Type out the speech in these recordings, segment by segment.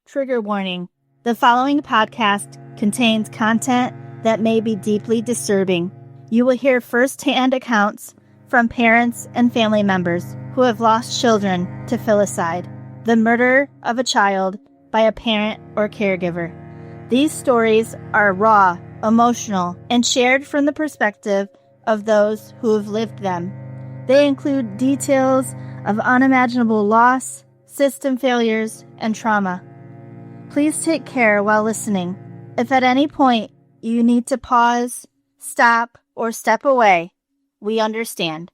Trigger warning. The following podcast contains content that may be deeply disturbing. You will hear first-hand accounts from parents and family members who have lost children to filicide, the murder of a child by a parent or caregiver. These stories are raw, emotional, and shared from the perspective of those who have lived them. They include details of unimaginable loss, system failures, and trauma. Please take care while listening. If at any point you need to pause, stop, or step away, we understand.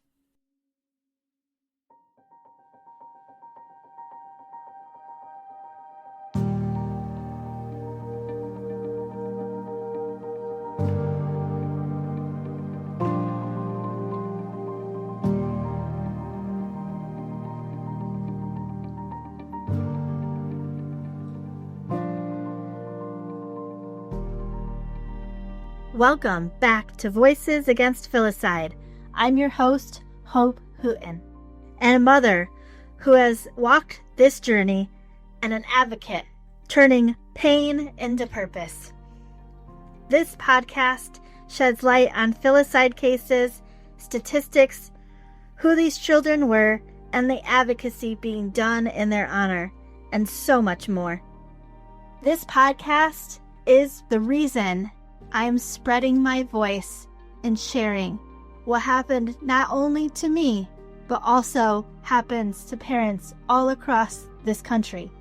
Welcome back to Voices Against Filicide. I'm your host, Hope Hooton, and a mother who has walked this journey and an advocate, turning pain into purpose. This podcast sheds light on filicide cases, statistics, who these children were, and the advocacy being done in their honor, and so much more. This podcast is the reason I am spreading my voice and sharing what happened not only to me, but also happens to parents all across this country.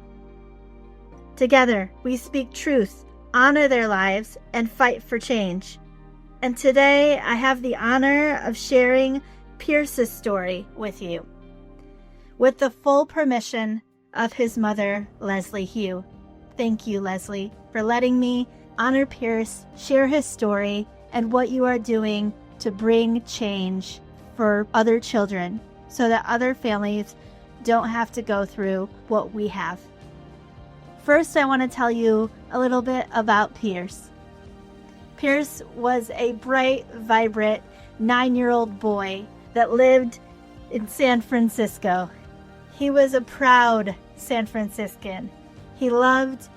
Together, we speak truth, honor their lives, and fight for change. And today, I have the honor of sharing Pierce's story with you, with the full permission of his mother, Lesley Hu. Thank you, Lesley, for letting me honor Pierce, share his story, and what you are doing to bring change for other children so that other families don't have to go through what we have. First, I want to tell you a little bit about Pierce. Pierce was a bright, vibrant 9-year-old boy that lived in San Francisco. He was a proud San Franciscan. He loved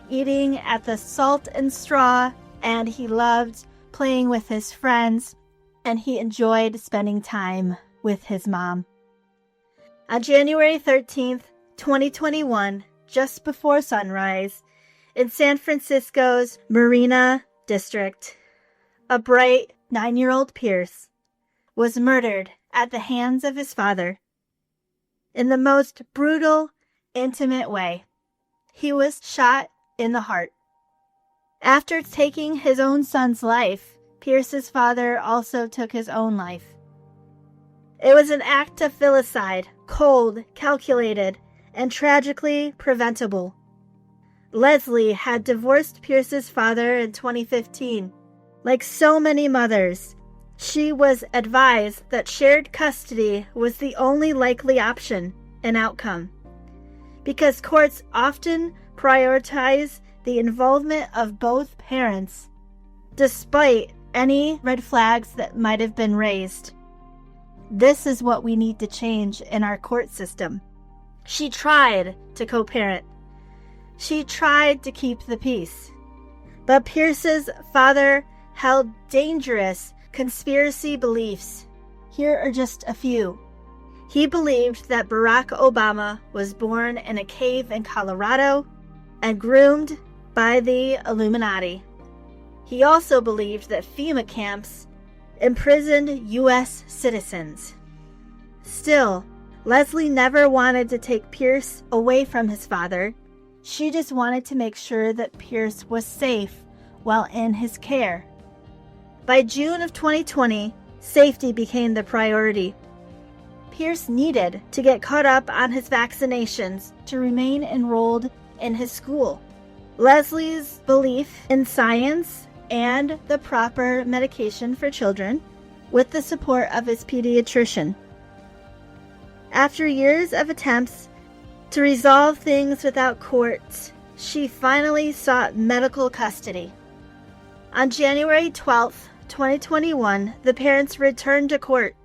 eating at the Salt and Straw, and he loved playing with his friends, and he enjoyed spending time with his mom. On January 13th, 2021, just before sunrise, in San Francisco's Marina District, a bright 9-year-old Pierce was murdered at the hands of his father in the most brutal, intimate way. He was shot in the heart. After taking his own son's life, Pierce's father also took his own life. It was an act of filicide, cold, calculated, and tragically preventable. Lesley had divorced Pierce's father in 2015. Like so many mothers, she was advised that shared custody was the only likely option and outcome, because courts often prioritize the involvement of both parents, despite any red flags that might have been raised. This is what we need to change in our court system. She tried to co-parent. She tried to keep the peace. But Pierce's father held dangerous conspiracy beliefs. Here are just a few. He believed that Barack Obama was born in a cave in Colorado and groomed by the Illuminati. He also believed that FEMA camps imprisoned U.S. citizens. Still, Lesley never wanted to take Pierce away from his father. She just wanted to make sure that Pierce was safe while in his care. By June of 2020, safety became the priority. Pierce needed to get caught up on his vaccinations to remain enrolled in his school. Lesley's belief in science and the proper medication for children, with the support of his pediatrician. After years of attempts to resolve things without courts, she finally sought medical custody. On January 12th, 2021, the parents returned to court.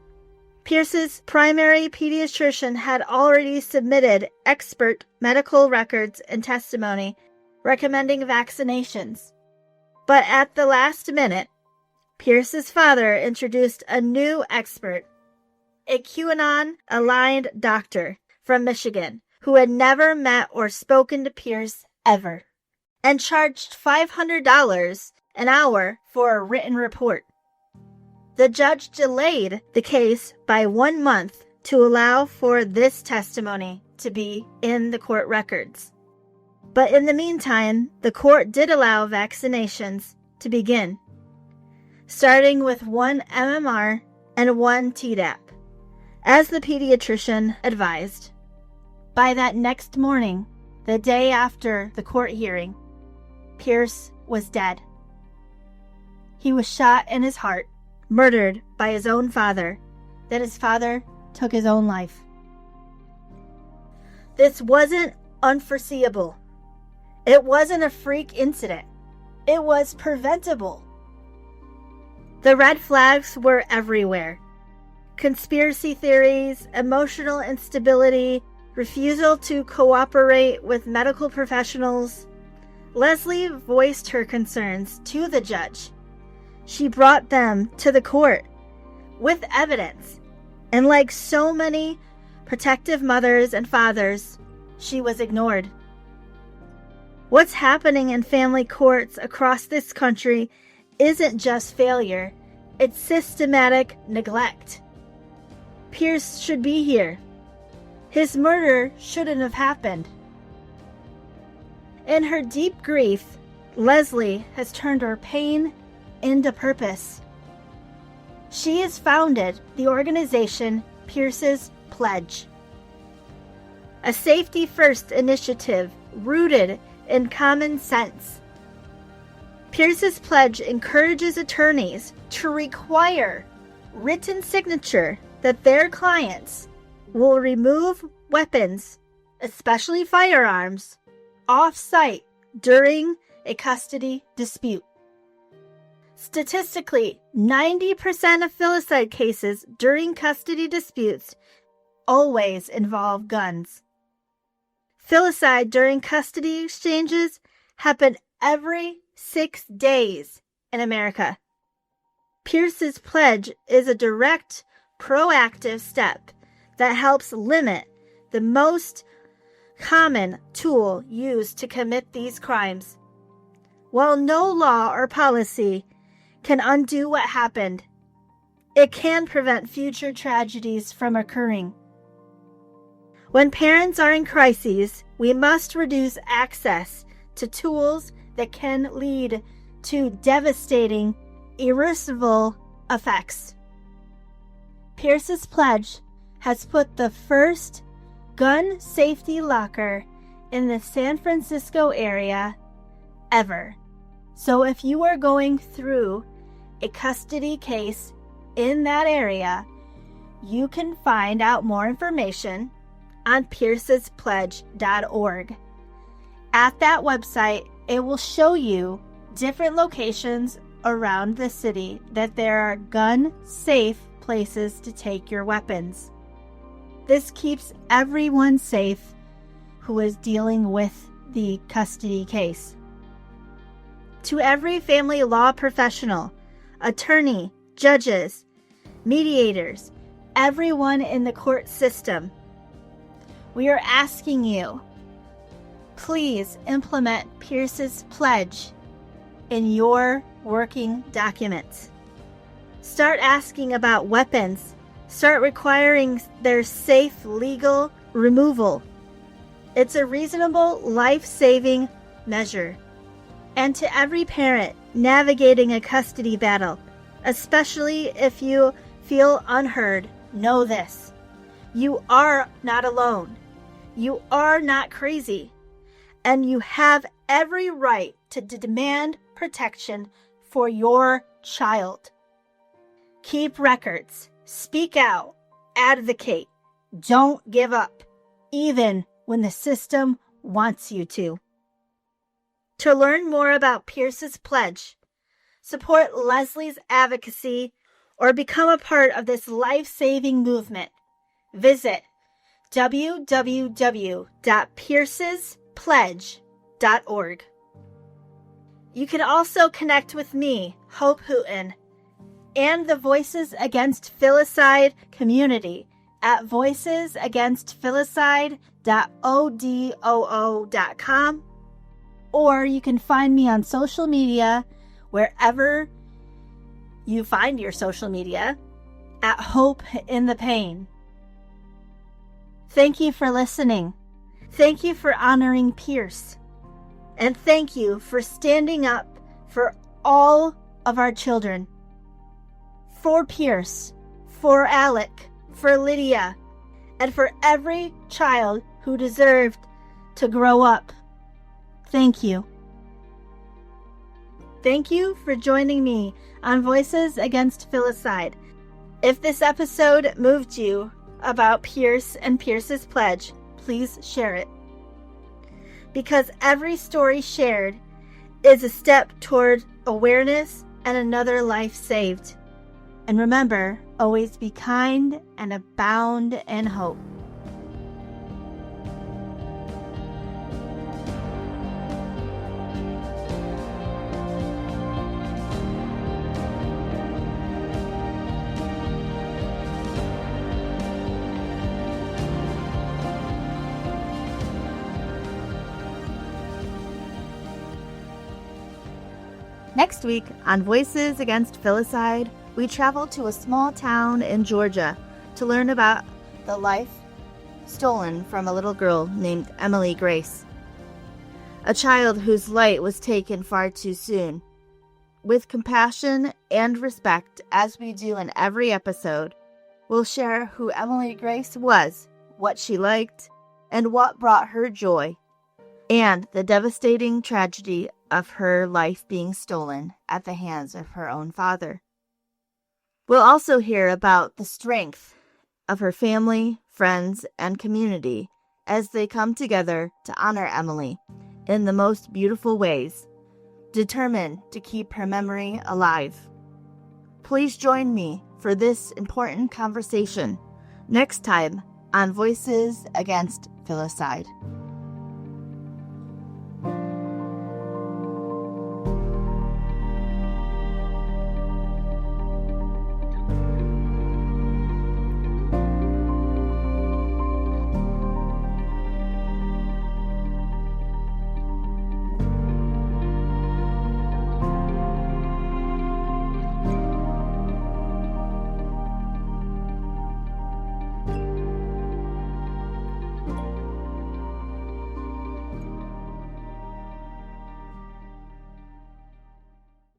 Pierce's primary pediatrician had already submitted expert medical records and testimony recommending vaccinations. But at the last minute, Pierce's father introduced a new expert, a QAnon-aligned doctor from Michigan who had never met or spoken to Pierce ever, and charged $500 an hour for a written report. The judge delayed the case by 1 month to allow for this testimony to be in the court records. But in the meantime, the court did allow vaccinations to begin, starting with 1 MMR and 1 Tdap, as the pediatrician advised. By that next morning, the day after the court hearing, Pierce was dead. He was shot in his heart, murdered by his own father, then his father took his own life. This wasn't unforeseeable. It wasn't a freak incident. It was preventable. The red flags were everywhere. Conspiracy theories, emotional instability, refusal to cooperate with medical professionals. Lesley voiced her concerns to the judge. She brought them to the court with evidence, and like so many protective mothers and fathers, she was ignored. What's happening in family courts across this country isn't just failure, it's systematic neglect. Pierce should be here. His murder shouldn't have happened. In her deep grief, Lesley has turned her pain into purpose. She has founded the organization Pierce's Pledge, a safety-first initiative rooted in common sense. Pierce's Pledge encourages attorneys to require written signature that their clients will remove weapons, especially firearms, off-site during a custody dispute. Statistically, 90% of filicide cases during custody disputes always involve guns. Filicide during custody exchanges happen every 6 days in America. Pierce's Pledge is a direct, proactive step that helps limit the most common tool used to commit these crimes. While no law or policy can undo what happened, it can prevent future tragedies from occurring. When parents are in crises, we must reduce access to tools that can lead to devastating, irreversible effects. Pierce's Pledge has put the first gun safety locker in the San Francisco area ever. So if you are going through a custody case in that area, you can find out more information on piercespledge.org. At that website, it will show you different locations around the city that there are gun-safe places to take your weapons. This keeps everyone safe who is dealing with the custody case. To every family law professional, attorney, judges, mediators, everyone in the court system, we are asking you, please implement Pierce's Pledge in your working documents. Start asking about weapons. Start requiring their safe legal removal. It's a reasonable, life-saving measure. And to every parent navigating a custody battle, especially if you feel unheard, know this. You are not alone. You are not crazy. And you have every right to demand protection for your child. Keep records. Speak out. Advocate. Don't give up, even when the system wants you to. To learn more about Pierce's Pledge, support Lesley's advocacy, or become a part of this life-saving movement, visit www.piercespledge.org. You can also connect with me, Hope Hooton, and the Voices Against Filicide community at voicesagainstfilicide.odoo.com, or you can find me on social media wherever you find your social media at Hope in the Pain. Thank you for listening. Thank you for honoring Pierce. And thank you for standing up for all of our children. For Pierce, for Alec, for Lydia, and for every child who deserved to grow up. Thank you. Thank you for joining me on Voices Against Filicide. If this episode moved you about Pierce and Pierce's pledge, please share it. Because every story shared is a step toward awareness and another life saved. And remember, always be kind and abound in hope. Next week on Voices Against Filicide, we travel to a small town in Georgia to learn about the life stolen from a little girl named Emily Grace, a child whose light was taken far too soon. With compassion and respect, as we do in every episode, we'll share who Emily Grace was, what she liked, and what brought her joy, and the devastating tragedy of her life being stolen at the hands of her own father. We'll also hear about the strength of her family, friends, and community as they come together to honor Emily in the most beautiful ways, determined to keep her memory alive. Please join me for this important conversation next time on Voices Against Filicide.